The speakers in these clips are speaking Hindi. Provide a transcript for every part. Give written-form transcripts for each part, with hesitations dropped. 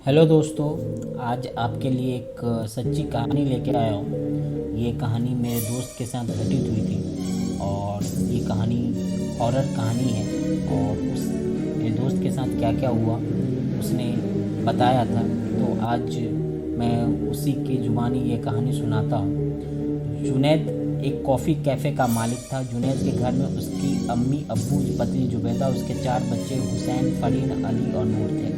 हेलो दोस्तों। आज आपके लिए एक सच्ची कहानी लेके आया हूँ। ये कहानी मेरे दोस्त के साथ घटित हुई थी और ये कहानी हॉरर कहानी है। और उस मेरे दोस्त के साथ क्या क्या हुआ उसने बताया था, तो आज मैं उसी की ज़ुबानी ये कहानी सुनाता हूँ। जुनैद एक कॉफ़ी कैफ़े का मालिक था। जुनैद के घर में उसकी अम्मी, अब्बू, पत्नी जुबैदा, उसके 4 बच्चे हुसैन, फरीन, अली और नूर थे।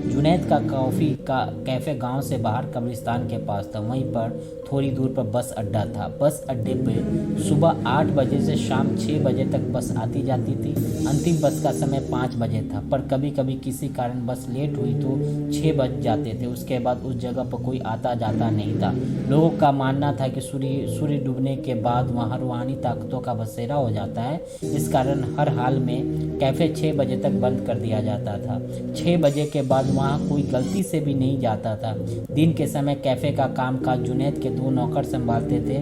जुनैद का कॉफ़ी का कैफ़े गांव से बाहर कब्रिस्तान के पास था। वहीं पर थोड़ी दूर पर बस अड्डा था। बस अड्डे पे सुबह 8 बजे से शाम 6 बजे तक बस आती जाती थी। अंतिम बस का समय 5 बजे था, पर कभी कभी किसी कारण बस लेट हुई तो 6 बज जाते थे। उसके बाद उस जगह पर कोई आता जाता नहीं था। लोगों का मानना था कि सूर्य डूबने के बाद वहाँ रूहानी ताकतों का बसेरा हो जाता है। इस कारण हर हाल में कैफ़े 6 बजे तक बंद कर दिया जाता था। 6 बजे के बाद वहाँ कोई गलती से भी नहीं जाता था। दिन के समय कैफ़े का कामकाज जुनैद के 2 नौकर संभालते थे।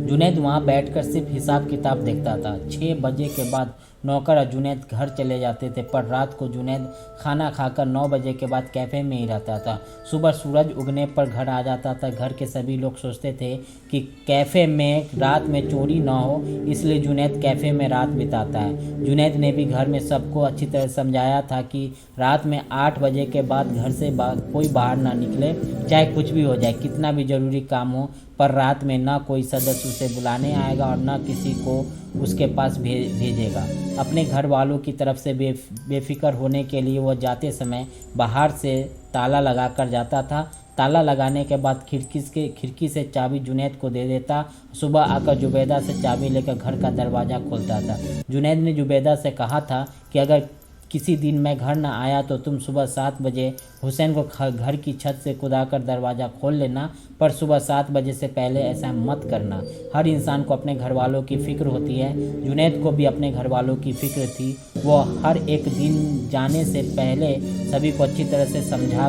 जुनैद वहाँ बैठकर सिर्फ हिसाब किताब देखता था। 6 बजे के बाद नौकर और जुनैद घर चले जाते थे, पर रात को जुनैद खाना खाकर 9 बजे के बाद कैफ़े में ही रहता था। सुबह सूरज उगने पर घर आ जाता था। घर के सभी लोग सोचते थे कि कैफ़े में रात में चोरी ना हो, इसलिए जुनैद कैफ़े में रात बिताता है। जुनैद ने भी घर में सबको अच्छी तरह समझाया था कि रात में 8 बजे के बाद घर से कोई बाहर ना निकले, चाहे कुछ भी हो जाए, कितना भी ज़रूरी काम हो, पर रात में ना कोई सदस्य उसे बुलाने आएगा और ना किसी को उसके पास भेजेगा। अपने घर वालों की तरफ से बेफिक्र होने के लिए वह जाते समय बाहर से ताला लगा कर जाता था। ताला लगाने के बाद खिड़की से चाबी जुनैद को दे देता। सुबह आकर जुबैदा से चाबी लेकर घर का दरवाज़ा खोलता था। जुनैद ने जुबैदा से कहा था कि अगर किसी दिन मैं घर न आया तो तुम सुबह 7 बजे हुसैन को घर की छत से कुदाकर दरवाज़ा खोल लेना, पर सुबह 7 बजे से पहले ऐसा मत करना। हर इंसान को अपने घर वालों की फ़िक्र होती है। जुनैद को भी अपने घर वालों की फ़िक्र थी। वो हर एक दिन जाने से पहले सभी को अच्छी तरह से समझा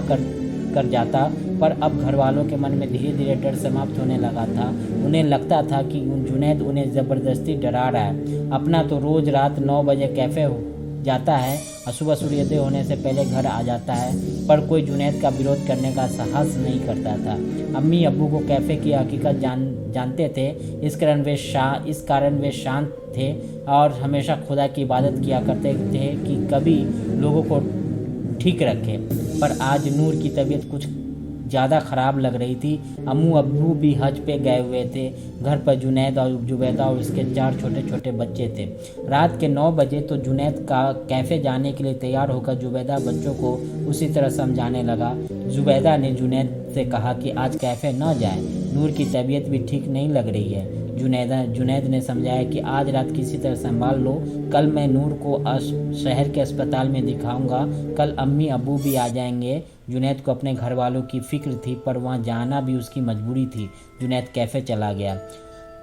कर जाता, पर अब घर वालों के मन में धीरे धीरे डर समाप्त होने लगा था। उन्हें लगता था कि जुनैद उन्हें ज़बरदस्ती डरा रहा है। अपना तो रोज़ रात 9 बजे कैफ़े जाता है और सुबह सूर्योदय होने से पहले घर आ जाता है, पर कोई जुनैद का विरोध करने का साहस नहीं करता था। अम्मी अब्बू को कैफ़े की हकीकत जानते थे। इस कारण वे शांत थे और हमेशा खुदा की इबादत किया करते थे कि कभी लोगों को ठीक रखे। पर आज नूर की तबीयत कुछ ज़्यादा ख़राब लग रही थी। अम्मू अब्बू भी हज पे गए हुए थे। घर पर जुनैद और जुबैदा और उसके 4 छोटे छोटे बच्चे थे। रात के 9 बजे तो जुनैद का कैफ़े जाने के लिए तैयार होकर जुबैदा बच्चों को उसी तरह समझाने लगा। जुबैदा ने जुनैद से कहा कि आज कैफ़े न जाए, नूर की तबीयत भी ठीक नहीं लग रही है। जुनैद ने समझाया कि आज रात किसी तरह संभाल लो, कल मैं नूर को शहर के अस्पताल में दिखाऊंगा। कल अम्मी अब्बू भी आ जाएंगे। जुनैद को अपने घर वालों की फ़िक्र थी, पर वहाँ जाना भी उसकी मजबूरी थी। जुनैद कैफ़े चला गया।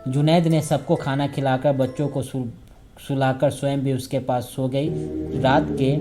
जुनैद ने सबको खाना खिलाकर बच्चों को सुलाकर स्वयं भी उसके पास सो गई। रात के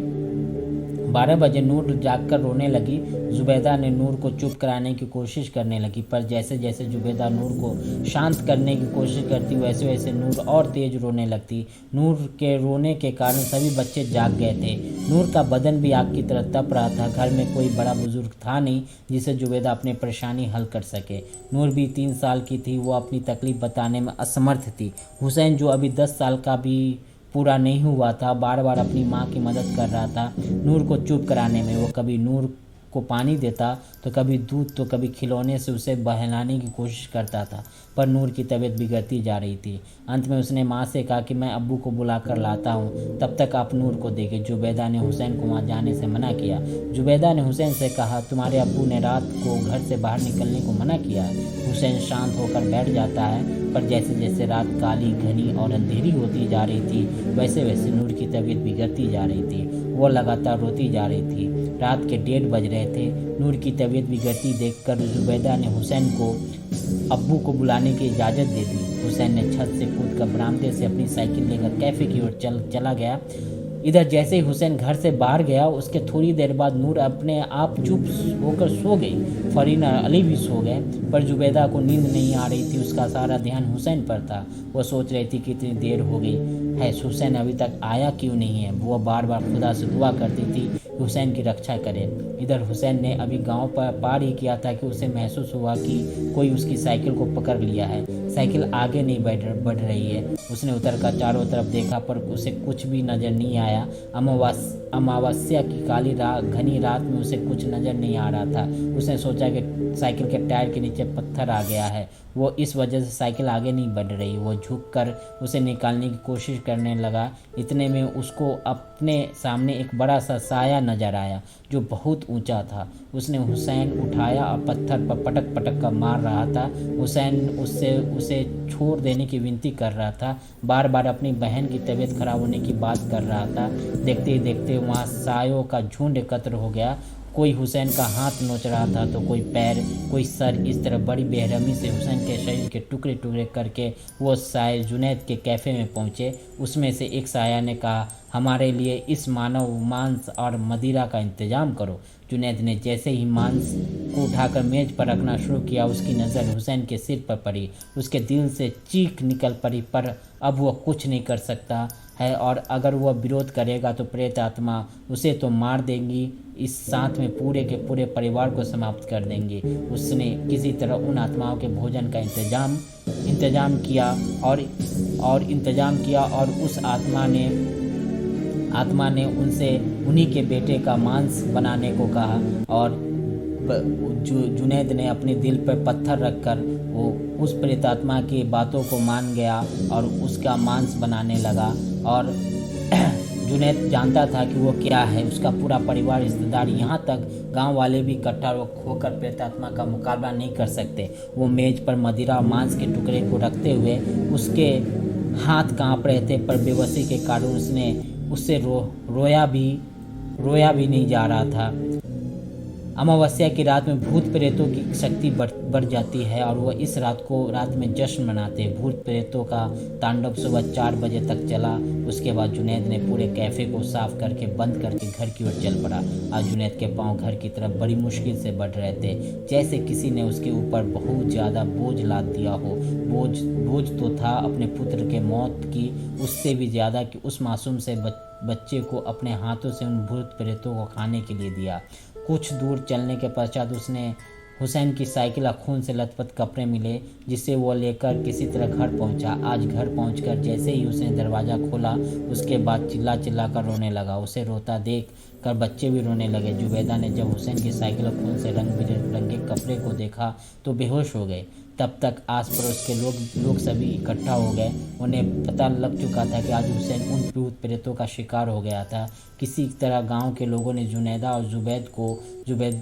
12 बजे नूर जागकर रोने लगी। जुबैदा ने नूर को चुप कराने की कोशिश करने लगी, पर जैसे जैसे जुबैदा नूर को शांत करने की कोशिश करती वैसे वैसे नूर और तेज़ रोने लगती। नूर के रोने के कारण सभी बच्चे जाग गए थे। नूर का बदन भी आग की तरह तप रहा था। घर में कोई बड़ा बुजुर्ग था नहीं जिसे जुबैदा अपनी परेशानी हल कर सके। नूर भी 3 साल की थी। वो अपनी तकलीफ़ बताने में असमर्थ थी। हुसैन, जो अभी 10 साल का भी पूरा नहीं हुआ था, बार बार अपनी माँ की मदद कर रहा था नूर को चुप कराने में। वो कभी नूर को पानी देता तो कभी दूध तो कभी खिलौने से उसे बहलाने की कोशिश करता था, पर नूर की तबीयत बिगड़ती जा रही थी। अंत में उसने माँ से कहा कि मैं अब्बू को बुला कर लाता हूँ, तब तक आप नूर को देखें। जुबैदा ने हुसैन को वहाँ जाने से मना किया। जुबैदा ने हुसैन से कहा, तुम्हारे अब्बू ने रात को घर से बाहर निकलने को मना किया। हुसैन शांत होकर बैठ जाता है, पर जैसे जैसे रात काली, घनी और अंधेरी होती जा रही थी वैसे वैसे नूर की तबीयत बिगड़ती जा रही थी। वो लगातार रोती जा रही थी। रात के 1:30 बज रहे थे। नूर की तबीयत बिगड़ती देखकर जुबैदा ने हुसैन को अब्बू को बुलाने की इजाज़त दे दी। हुसैन ने छत से कूदकर बरामदे से अपनी साइकिल लेकर कैफ़े की ओर चला गया। इधर जैसे ही हुसैन घर से बाहर गया, उसके थोड़ी देर बाद नूर अपने आप चुप होकर सो गई। फरीन और अली भी सो गए, पर जुबैदा को नींद नहीं आ रही थी। उसका सारा ध्यान हुसैन पर था। वह सोच रही थी कि इतनी देर हो गई, है, हुसैन अभी तक आया क्यों नहीं है। वो बार बार खुदा से दुआ करती थी कि हुसैन की रक्षा करे। इधर हुसैन ने अभी गांव पर पार ही किया था कि उसे महसूस हुआ कि कोई उसकी साइकिल को पकड़ लिया है। साइकिल आगे नहीं बढ़ रही है। उसने उतर कर चारों तरफ देखा पर उसे कुछ भी नज़र नहीं आया। अमावस्या की काली घनी रात में उसे कुछ नज़र नहीं आ रहा था। उसने सोचा कि साइकिल के टायर के नीचे पत्थर आ गया है, वो इस वजह से साइकिल आगे नहीं बढ़ रही। वो झुककर उसे निकालने की कोशिश करने लगा। इतने में उसको अपने सामने एक बड़ा सा साया नजर आया जो बहुत ऊंचा था। उसने हुसैन उठाया और पत्थर पर पटक पटक कर मार रहा था। हुसैन उसे छोड़ देने की विनती कर रहा था, बार बार अपनी बहन की तबीयत खराब होने की बात कर रहा था। देखते ही देखते वहाँ सायों का झुंड एकत्र हो गया। कोई हुसैन का हाथ नोच रहा था तो कोई पैर, कोई सर। इस तरह बड़ी बेरहमी से हुसैन के शरीर के टुकड़े टुकड़े करके वो साये जुनैद के कैफ़े में पहुँचे। उसमें से एक साया ने कहा, हमारे लिए इस मानव मांस और मदिरा का इंतजाम करो। जुनैद ने जैसे ही मांस को उठाकर मेज पर रखना शुरू किया, उसकी नज़र हुसैन के सिर पर पड़ी। उसके दिल से चीख निकल पड़ी, पर अब वह कुछ नहीं कर सकता है, और अगर वह विरोध करेगा तो प्रेत आत्मा उसे तो मार देंगी, इस साथ में पूरे के पूरे परिवार को समाप्त कर देंगे। उसने किसी तरह उन आत्माओं के भोजन का इंतजाम किया और उस आत्मा ने उनसे उन्हीं के बेटे का मांस बनाने को कहा। और जुनैद ने अपने दिल पर पत्थर रखकर वो उस प्रेतात्मा की बातों को मान गया और उसका मांस बनाने लगा। और जुनैद जानता था कि वो क्या है। उसका पूरा परिवार, रिश्तेदार, यहाँ तक गांव वाले भी इकट्ठा होकर प्रेतात्मा का मुकाबला नहीं कर सकते। वो मेज पर मदिरा और मांस के टुकड़े को रखते हुए उसके हाथ कांप रहे थे, पर बेबसी के कारण उससे रोया भी नहीं जा रहा था। अमावस्या की रात में भूत प्रेतों की शक्ति बढ़ जाती है और वह इस रात में जश्न मनाते हैं। भूत प्रेतों का तांडव सुबह 4 बजे तक चला। उसके बाद जुनैद ने पूरे कैफ़े को साफ करके बंद करके घर की ओर चल पड़ा। आज जुनैद के पांव घर की तरफ बड़ी मुश्किल से बढ़ रहे थे, जैसे किसी ने उसके ऊपर बहुत ज़्यादा बोझ लाद दिया हो। बोझ तो था अपने पुत्र के मौत की, उससे भी ज़्यादा कि उस मासूम से बच्चे को अपने हाथों से उन भूत प्रेतों को खाने के लिए दिया। कुछ दूर चलने के पश्चात उसने हुसैन की साइकिल और खून से लथपथ कपड़े मिले, जिसे वो लेकर किसी तरह घर पहुंचा। आज घर पहुंचकर जैसे ही उसने दरवाज़ा खोला, उसके बाद चिल्ला कर रोने लगा। उसे रोता देख कर बच्चे भी रोने लगे। जुबैदा ने जब हुसैन की साइकिल और खून से रंग बिरंगे कपड़े को देखा तो बेहोश हो गए। तब तक आस पड़ोस के लोग सभी इकट्ठा हो गए। उन्हें पता लग चुका था कि आज हुसैन उन भूत प्रेतों का शिकार हो गया था। किसी तरह गांव के लोगों ने जुनैदा और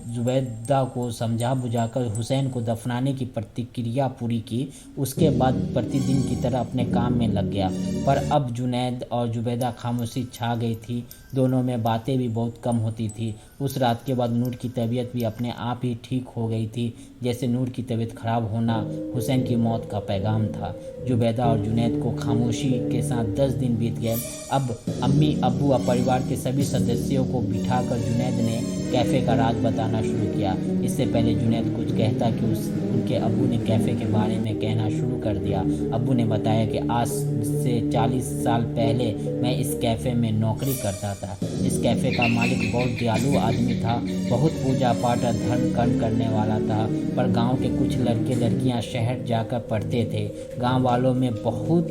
जुबैदा को समझा बुझाकर हुसैन को दफनाने की प्रतिक्रिया पूरी की। उसके बाद प्रतिदिन की तरह अपने काम में लग गया। पर अब जुनैद और जुबैदा खामोशी छा गई थी। दोनों में बातें भी बहुत कम होती थी। उस रात के बाद नूर की तबीयत भी अपने आप ही ठीक हो गई थी, जैसे नूर की तबीयत खराब होना हुसैन की मौत का पैगाम था। जुबैदा और जुनैद को खामोशी के साथ 10 दिन बीत गए। अब अम्मी, अब्बू और परिवार के सभी सदस्यों को बिठाकर जुनैद ने कैफ़े का राज बताना शुरू किया। इससे पहले जुनैद कुछ कहता कि उनके अब्बू ने कैफ़े के बारे में कहना शुरू कर दिया। अब्बू ने बताया कि आज से 40 साल पहले मैं इस कैफ़े में नौकरी करता था। इस कैफ़े का मालिक बहुत दयालु आदमी था, बहुत पूजा पाठ और धर्म कर्म करने वाला था। पर गांव के कुछ लड़के लड़कियां शहर जाकर पढ़ते थे। गांव वालों में बहुत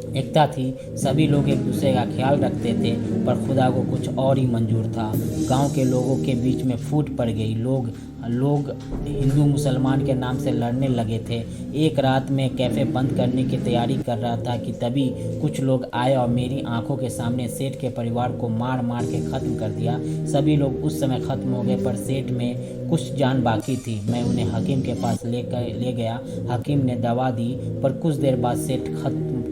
एकता थी, सभी लोग एक दूसरे का ख्याल रखते थे, पर खुदा को कुछ और ही मंजूर था। गांव के लोगों के बीच में फूट पड़ गई। लोग हिंदू मुसलमान के नाम से लड़ने लगे थे। एक रात में कैफ़े बंद करने की तैयारी कर रहा था कि तभी कुछ लोग आए और मेरी आंखों के सामने सेठ के परिवार को मार के ख़त्म कर दिया। सभी लोग उस समय ख़त्म हो गए, पर सेठ में कुछ जान बाकी थी। मैं उन्हें हकीम के पास ले गया। हकीम ने दवा दी, पर कुछ देर बाद सेठ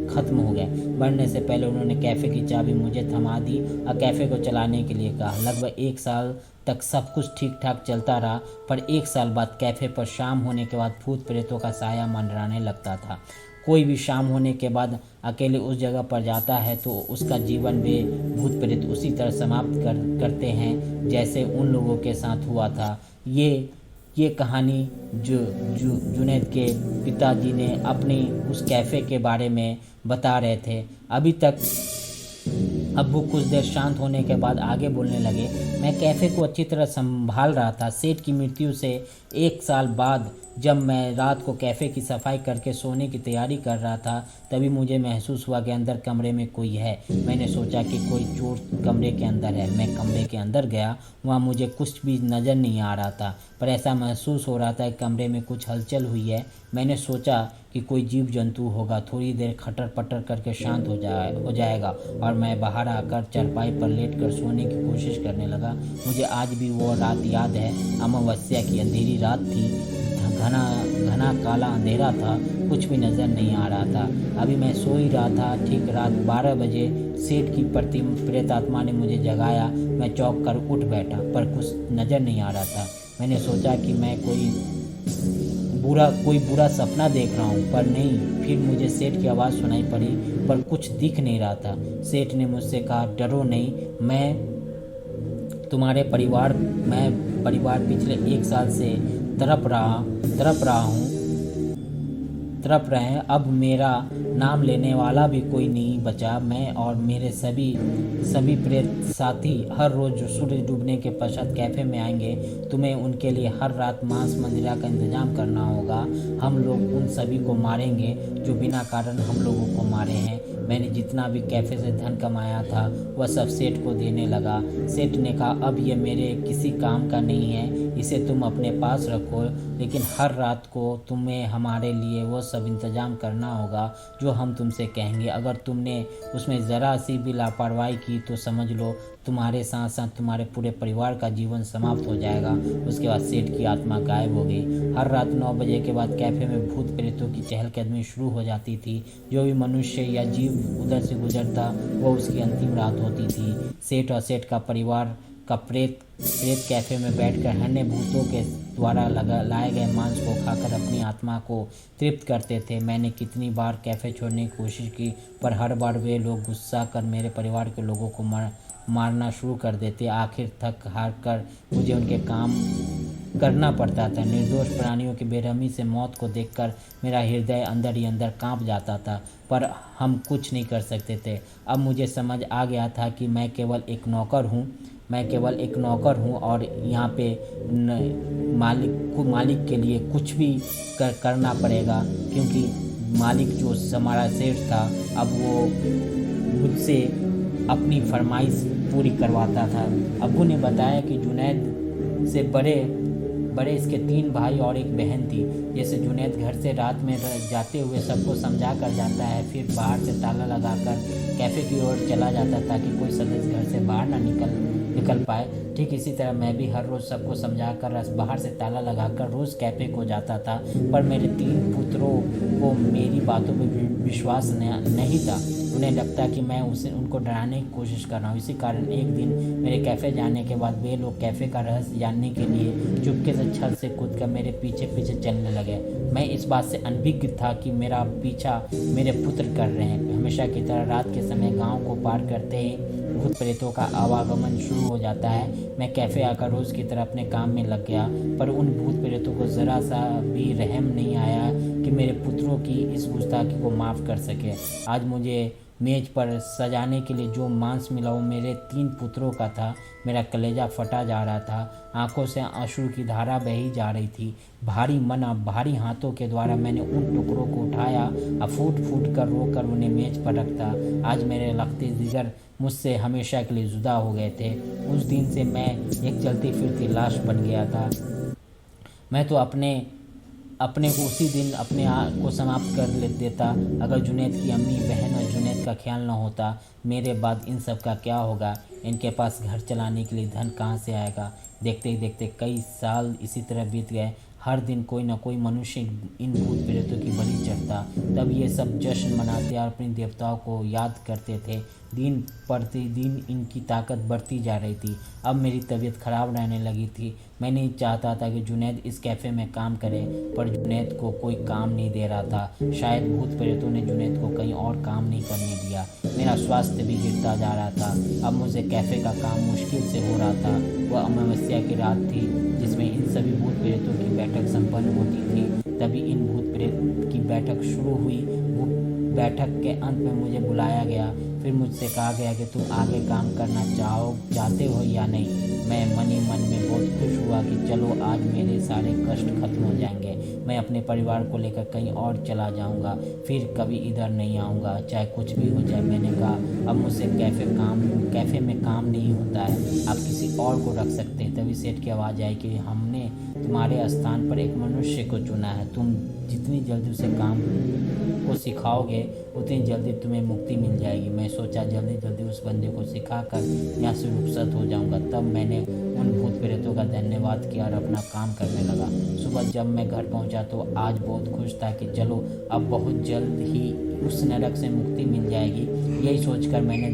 ख़त्म हो गए। बढ़ने से पहले उन्होंने कैफ़े की चाबी मुझे थमा दी और कैफ़े को चलाने के लिए कहा। लगभग 1 साल तक सब कुछ ठीक ठाक चलता रहा, पर 1 साल बाद कैफ़े पर शाम होने के बाद भूत प्रेतों का साया मंडराने लगता था। कोई भी शाम होने के बाद अकेले उस जगह पर जाता है तो उसका जीवन वे भूत प्रेत उसी तरह समाप्त करते हैं जैसे उन लोगों के साथ हुआ था। ये ये कहानी जुनैद के पिताजी ने अपनी उस कैफ़े के बारे में बता रहे थे। अभी तक अब्बू कुछ देर शांत होने के बाद आगे बोलने लगे। मैं कैफ़े को अच्छी तरह संभाल रहा था। सेठ की मृत्यु से 1 साल बाद जब मैं रात को कैफ़े की सफाई करके सोने की तैयारी कर रहा था, तभी मुझे महसूस हुआ कि अंदर कमरे में कोई है। मैंने सोचा कि कोई चोर कमरे के अंदर है। मैं कमरे के अंदर गया। वहाँ मुझे कुछ भी नज़र नहीं आ रहा था, पर ऐसा महसूस हो रहा था कि कमरे में कुछ हलचल हुई है। मैंने सोचा कि कोई जीव जंतु होगा। थोड़ी देर खटर पटर करके शांत हो जाएगा और मैं बाहर आकर चारपाई पर लेटकर सोने की कोशिश करने लगा। मुझे आज भी वो रात याद है। अमावस्या की अंधेरी रात थी। घना घना काला अंधेरा था। कुछ भी नज़र नहीं आ रहा था। अभी मैं सो ही रहा था। ठीक रात 12 बजे सेठ की प्रेत आत्मा ने मुझे जगाया। मैं चौंक कर उठ बैठा, पर कुछ नज़र नहीं आ रहा था। मैंने सोचा कि मैं कोई बुरा सपना देख रहा हूँ, पर नहीं। फिर मुझे सेठ की आवाज़ सुनाई पड़ी, पर कुछ दिख नहीं रहा था। सेठ ने मुझसे कहा, डरो नहीं, मैं परिवार पिछले 1 साल से तड़प रहे हैं। अब मेरा नाम लेने वाला भी कोई नहीं बचा। मैं और मेरे सभी प्रेत साथी हर रोज़ सूरज डूबने के पश्चात कैफ़े में आएंगे। तुम्हें उनके लिए हर रात मांस मंदिरा का इंतजाम करना होगा। हम लोग उन सभी को मारेंगे जो बिना कारण हम लोगों को मारे हैं। मैंने जितना भी कैफ़े से धन कमाया था वह सब सेठ को देने लगा। सेठ ने कहा, अब ये मेरे किसी काम का नहीं है, इसे तुम अपने पास रखो, लेकिन हर रात को तुम्हें हमारे लिए वो सब इंतज़ाम करना होगा जो हम तुमसे कहेंगे। अगर तुमने उसमें ज़रा सी भी लापरवाही की तो समझ लो तुम्हारे साथ साथ तुम्हारे पूरे परिवार का जीवन समाप्त हो जाएगा। उसके बाद सेठ की आत्मा गायब हो गई। हर रात 9 बजे के बाद कैफ़े में भूत प्रेतों की चहलकदमी शुरू हो जाती थी। जो भी मनुष्य या जीव उधर से गुजरता वह उसकी अंतिम रात होती थी। सेठ और सेठ का परिवार का प्रेत कैफ़े में बैठकर अन्य भूतों के द्वारा लाए गए मांस को खाकर अपनी आत्मा को तृप्त करते थे। मैंने कितनी बार कैफ़े छोड़ने की कोशिश की, पर हर बार वे लोग गुस्सा कर मेरे परिवार के लोगों को मारना शुरू कर देते। आखिर थक हार कर मुझे उनके काम करना पड़ता था। निर्दोष प्राणियों की बेरहमी से मौत को देखकर मेरा हृदय अंदर ही अंदर कांप जाता था, पर हम कुछ नहीं कर सकते थे। अब मुझे समझ आ गया था कि मैं केवल एक नौकर हूँ और यहाँ पे मालिक के लिए कुछ भी करना पड़ेगा, क्योंकि मालिक जो हमारा सेठ था अब वो मुझसे अपनी फरमाइश पूरी करवाता था। अब्बू ने बताया कि जुनैद से बड़े इसके 3 भाई और एक बहन थी। जैसे जुनैद घर से रात में जाते हुए सबको समझा कर जाता है, फिर बाहर से ताला लगाकर कैफ़े की ओर चला जाता ताकि कोई सदस्य घर से बाहर ना निकल पाए। ठीक इसी तरह मैं भी हर रोज़ सबको समझा कर बाहर से ताला लगाकर रोज़ कैफ़े को जाता था, पर मेरे 3 पुत्रों को मेरी बातों पर विश्वास नहीं था। उन्हें लगता कि मैं उनको डराने की कोशिश कर रहा हूँ। इसी कारण एक दिन मेरे कैफ़े जाने के बाद वे लोग कैफ़े का रहस्य जानने के लिए चुपके से छत से कूदकर मेरे पीछे चलने लगे। मैं इस बात से अनभिज्ञ था कि मेरा पीछा मेरे पुत्र कर रहे हैं। हमेशा की तरह रात के समय गांव को पार करते ही भूत प्रेतों का आवागमन शुरू हो जाता है। मैं कैफ़े आकर रोज़ की तरह अपने काम में लग गया, पर उन भूत प्रेतों को ज़रा सा भी रहम नहीं आया कि मेरे पुत्रों की इस गुस्ताखी को माफ़ कर सके। आज मुझे मेज़ पर सजाने के लिए जो मांस मिला वो मेरे 3 पुत्रों का था। मेरा कलेजा फटा जा रहा था। आंखों से आंसू की धारा बही जा रही थी। भारी मन और भारी हाथों के द्वारा मैंने उन टुकड़ों को उठाया और फूट कर रोकर उन्हें मेज पर रखता। आज मेरे लखते जिगर मुझसे हमेशा के लिए जुदा हो गए थे। उस दिन से मैं एक चलती फिरती लाश बन गया था। मैं तो अपने को उसी दिन अपने आप को समाप्त कर देता अगर जुनैद की अम्मी बहन और जुनैद का ख्याल न होता। मेरे बाद इन सब का क्या होगा? इनके पास घर चलाने के लिए धन कहाँ से आएगा? देखते ही देखते कई साल इसी तरह बीत गए। हर दिन कोई न कोई मनुष्य इन भूत प्रेतों की बलि चढ़ता। तब ये सब जश्न मनाते और अपने देवताओं को याद करते थे। दिन प्रतिदिन इनकी ताकत बढ़ती जा रही थी। अब मेरी तबीयत ख़राब रहने लगी थी। मैं नहीं चाहता था कि जुनैद इस कैफ़े में काम करे, पर जुनैद को कोई काम नहीं दे रहा था। शायद भूत प्रेतों ने जुनैद को कहीं और काम नहीं करने दिया। मेरा स्वास्थ्य भी गिरता जा रहा था। अब मुझे कैफ़े का काम मुश्किल से हो रहा था। वह अमावस्या की रात थी जिसमें इन सभी भूत प्रेतों की बैठक संपन्न होती थी। तभी इन भूत प्रेत की बैठक शुरू हुई। वो बैठक के अंत में मुझे बुलाया गया। फिर मुझसे कहा गया कि तुम आगे काम करना चाहते हो या नहीं। मैं मन ही मन में बहुत खुश हुआ कि चलो आज मेरे सारे कष्ट खत्म हो जाएंगे। मैं अपने परिवार को लेकर कहीं और चला जाऊंगा, फिर कभी इधर नहीं आऊंगा, चाहे कुछ भी हो जाए। मैंने कहा अब मुझसे कैफ़े में काम नहीं होता है, आप किसी और को रख सकते हैं। तभी सेठ की आवाज़ आई कि हमने तुम्हारे स्थान पर एक मनुष्य को चुना है। तुम जितनी जल्दी उसे काम को सिखाओगे उतनी जल्दी तुम्हें मुक्ति मिल जाएगी। मैं सोचा जल्दी जल्दी उस बंदे को सिखाकर यहाँ से रुखसत हो जाऊँगा। तब मैंने उन भूत प्रेतों का धन्यवाद किया और अपना काम करने लगा। सुबह जब मैं घर पहुँचा तो आज बहुत खुश था कि चलो अब बहुत जल्द ही उस नरक से मुक्ति मिल जाएगी। यही सोचकर मैंने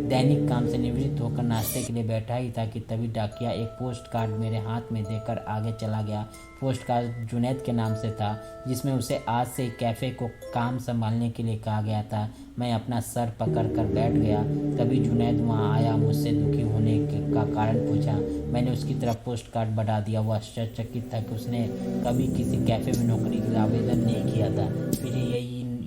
दैनिक काम से निवृत्त होकर नाश्ते के लिए बैठा ही था कि तभी डाकिया एक पोस्ट कार्ड मेरे हाथ में देकर आगे चला गया। पोस्ट कार्ड जुनैद के नाम से था, जिसमें उसे आज से कैफ़े को काम संभालने के लिए कहा गया था। मैं अपना सर पकड़ कर बैठ गया। तभी जुनैद वहाँ आया, मुझसे दुखी होने का कारण पूछा। मैंने उसकी तरफ पोस्ट कार्ड बढ़ा दिया। वह आश्चर्यचकित था कि उसने कभी किसी कैफ़े में नौकरी के लिए आवेदन नहीं किया था। फिर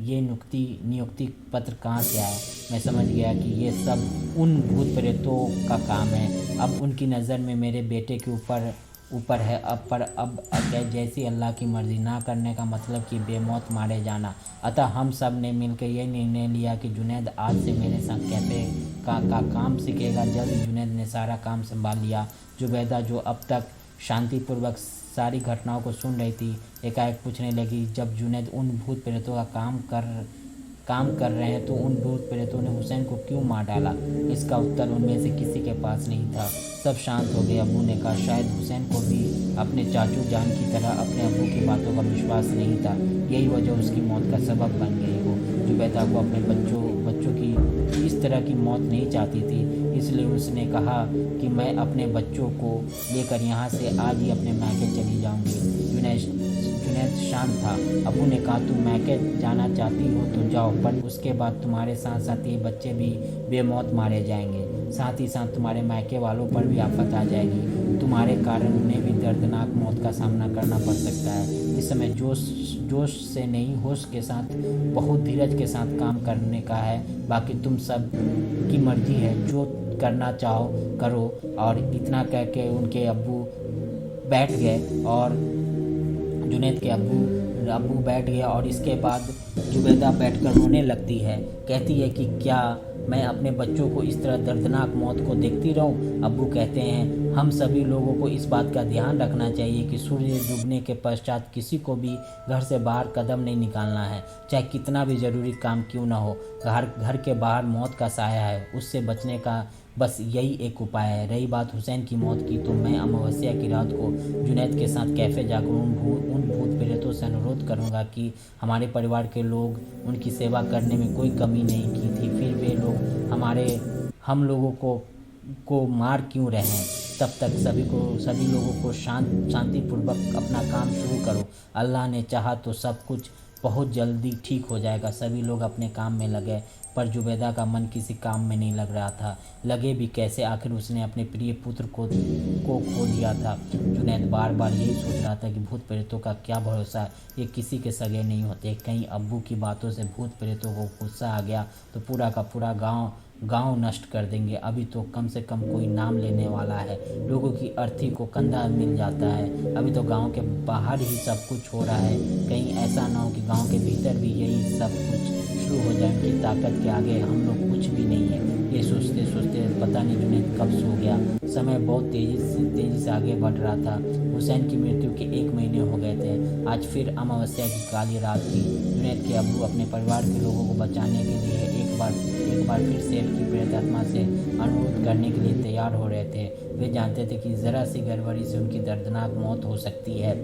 ये नियुक्ति पत्र कहाँ से आया? मैं समझ गया कि ये सब उन भूत प्रेतों का काम है। अब उनकी नज़र में मेरे बेटे के ऊपर है। अब जैसी अल्लाह की मर्ज़ी ना करने का मतलब कि बेमौत मारे जाना। अतः हम सब ने मिलकर यह निर्णय लिया कि जुनैद आज से मेरे साथ कैफ़े का काम सीखेगा। जल्द जुनैद ने सारा काम संभाल लिया। जुबैदा जो अब तक शांतिपूर्वक सारी घटनाओं को सुन रही थी, एकाएक पूछने लगी, जब जुनैद उन भूत प्रेतों का काम कर रहे हैं तो उन भूत प्रेतों ने हुसैन को क्यों मार डाला? इसका उत्तर उनमें से किसी के पास नहीं था। सब शांत हो गए। अब्बू ने कहा शायद हुसैन को भी अपने चाचू जान की तरह अपने अब्बू की बातों का विश्वास नहीं था। यही वजह उसकी मौत का सबब बन गई हो। जुबैदा को अपने बच्चों की इस तरह की मौत नहीं चाहती थी, इसलिए उसने कहा कि मैं अपने बच्चों को लेकर यहाँ से आज ही अपने मायके चली जाऊँगी। जुनैद शांत था। अबू ने कहा तुम मायके जाना चाहती हो तो जाओ, पर उसके बाद तुम्हारे साथ साथ ये बच्चे भी बेमौत मारे जाएंगे। साथ ही साथ तुम्हारे मायके वालों पर भी आफत आ जाएगी। तुम्हारे कारण उन्हें भी दर्दनाक मौत का सामना करना पड़ सकता है। इस समय जोश से नहीं, होश के साथ, बहुत धीरज के साथ काम करने का है। बाकी तुम सब की मर्जी है, जो करना चाहो करो। और इतना कह के उनके अब्बू बैठ गए और जुनैद के अब्बू बैठ गया। और इसके बाद जुबैदा बैठकर रोने लगती है। कहती है कि क्या मैं अपने बच्चों को इस तरह दर्दनाक मौत को देखती रहूं? अब्बू कहते हैं हम सभी लोगों को इस बात का ध्यान रखना चाहिए कि सूर्य डूबने के पश्चात किसी को भी घर से बाहर कदम नहीं निकालना है, चाहे कितना भी ज़रूरी काम क्यों ना हो। घर के बाहर मौत का साया है, उससे बचने का बस यही एक उपाय है। रही बात हुसैन की मौत की, तो मैं अमावस्या की रात को जुनैद के साथ कैफ़े जाकर उन भूत प्रेतों से अनुरोध करूंगा कि हमारे परिवार के लोग उनकी सेवा करने में कोई कमी नहीं की थी, फिर वे लोग हम लोगों को मार क्यों रहे हैं। तब तक सभी लोगों को शांतिपूर्वक अपना काम शुरू करो। अल्लाह ने चाहा तो सब कुछ बहुत जल्दी ठीक हो जाएगा। सभी लोग अपने काम में लगे, पर जुबैदा का मन किसी काम में नहीं लग रहा था। लगे भी कैसे, आखिर उसने अपने प्रिय पुत्र को खो दिया था। जुनैद बार बार यही सोच रहा था कि भूत प्रेतों का क्या भरोसा, ये किसी के सगे नहीं होते। कहीं अब्बू की बातों से भूत प्रेतों को गुस्सा आ गया तो पूरा का पूरा गांव नष्ट कर देंगे। अभी तो कम से कम कोई नाम लेने वाला है, लोगों की अर्थी को कंधा मिल जाता है। अभी तो गांव के बाहर ही सब कुछ हो रहा है, कहीं ऐसा ना हो कि गांव के भीतर भी यही सब कुछ शुरू हो जाए। उनकी ताकत के आगे हम लोग कुछ भी नहीं है। ये सोचते सोचते पता नहीं जुनैद कब सो गया। समय बहुत तेज़ी से आगे बढ़ रहा था। हुसैन की मृत्यु के 1 महीने हो गए थे। आज फिर अमावस्या की काली रात थी। जुनैद के अब्बू अपने परिवार के लोगों को बचाने के लिए एक बार फिर सेठ की प्रेत आत्मा से अनुरोध करने के लिए तैयार हो रहे थे। वे जानते थे कि ज़रा सी गड़बड़ी से उनकी दर्दनाक मौत हो सकती है।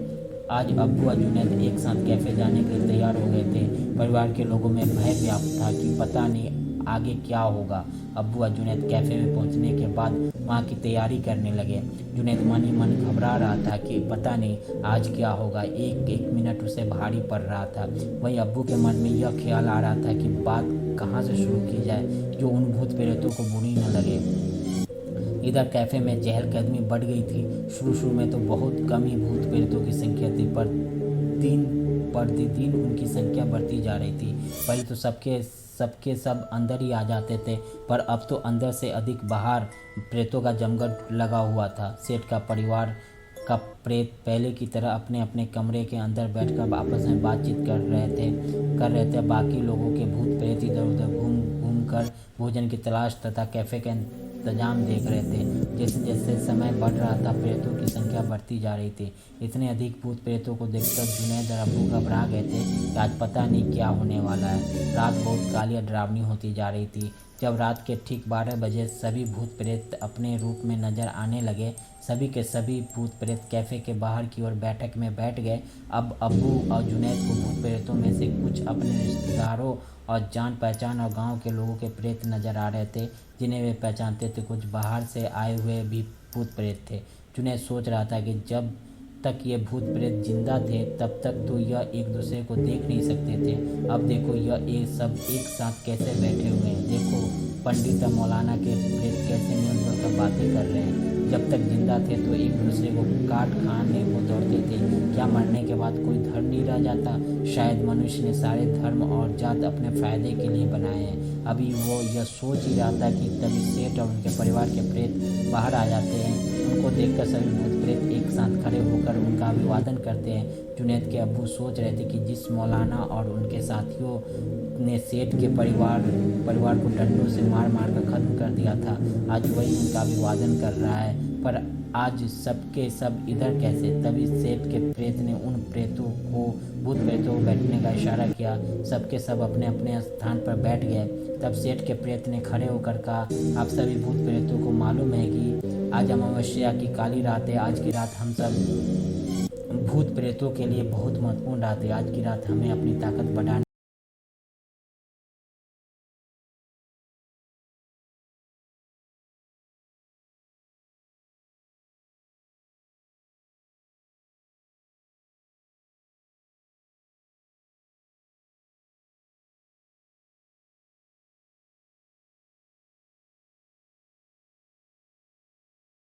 आज अब्बू और जुनैद एक साथ कैफ़े जाने के लिए तैयार हो गए थे। परिवार के लोगों में भय व्याप्त था कि पता नहीं आगे क्या होगा। अब्बू और जुनैद कैफ़े में पहुंचने के बाद वहाँ की तैयारी करने लगे। जुनैद मन ही मन घबरा रहा था कि पता नहीं आज क्या होगा। एक एक मिनट उसे भारी पड़ रहा था। वहीं अब्बू के मन में यह ख्याल आ रहा था कि बात कहाँ से शुरू की जाए जो उन भूत प्रेतों को बुरी न लगे। इधर कैफ़े में चहलकदमी बढ़ गई थी। शुरू में तो बहुत कम ही भूत प्रेतों की संख्या थी, पर दिन प्रतिदिन उनकी संख्या बढ़ती जा रही थी। पहले तो सबके सब अंदर ही आ जाते थे, पर अब तो अंदर से अधिक बाहर प्रेतों का जमघट लगा हुआ था। सेठ का परिवार का प्रेत पहले की तरह अपने अपने कमरे के अंदर बैठकर आपस में बातचीत कर रहे थे। बाकी लोगों के भूत प्रेत इधर उधर घूम घूम कर भोजन की तलाश तथा कैफ़े के इंतजाम देख रहे थे। जैसे जैसे समय बढ़ रहा था, प्रेतों की संख्या बढ़ती जा रही थी। इतने अधिक भूत प्रेतों को देखकर जुनैद और अब्बू घबरा गए थे कि आज पता नहीं क्या होने वाला है। रात बहुत काली और डरावनी होती जा रही थी। जब रात के ठीक 12 बजे सभी भूत प्रेत अपने रूप में नजर आने लगे। सभी के सभी भूत प्रेत कैफ़े के बाहर की ओर बैठक में बैठ गए। अब अब्बू और जुनैद को भूत प्रेतों में से कुछ अपने रिश्तेदारों और जान पहचान और गांव के लोगों के प्रेत नजर आ रहे थे, जिन्हें वे पहचानते थे। कुछ बाहर से आए हुए भी भूत प्रेत थे। जुनैद सोच रहा था कि जब तक ये भूत प्रेत जिंदा थे तब तक तो यह एक दूसरे को देख नहीं सकते थे। अब देखो यह सब एक साथ कैसे बैठे हुए हैं। देखो पंडित और मौलाना के प्रेत कैसे मिलजुल कर बातें कर रहे हैं। जब तक जिंदा थे तो एक दूसरे को काट खाने को दौड़ते थे। क्या मरने के बाद कोई धर्म नहीं रह जाता? शायद मनुष्य ने सारे धर्म और जात अपने फायदे के लिए बनाए हैं। अभी वो यह सोच ही रहा था कि तभी सेठ और उनके परिवार के प्रेत बाहर आ जाते हैं। उनको देखकर सभी भूत प्रेत एक साथ खड़े होकर उनका अभिवादन करते हैं। जुनैद के अब्बू सोच रहे थे कि जिस मौलाना और उनके साथियों ने सेठ के परिवार को डंडों से मार कर खत्म कर दिया था, आज वही उनका अभिवादन कर रहा है। पर आज सबके सब इधर कैसे? तभी सेठ के प्रेत ने उन भूत प्रेतों को बैठने का इशारा किया। सबके सब अपने अपने स्थान पर बैठ गए। तब सेठ के प्रेत ने खड़े होकर कहा, आप सभी भूत प्रेतों को मालूम है कि आज अमावस्या की काली रात है। आज की रात हम सब भूत प्रेतों के लिए बहुत महत्वपूर्ण रात है। आज की रात हमें अपनी ताकत बढ़ाने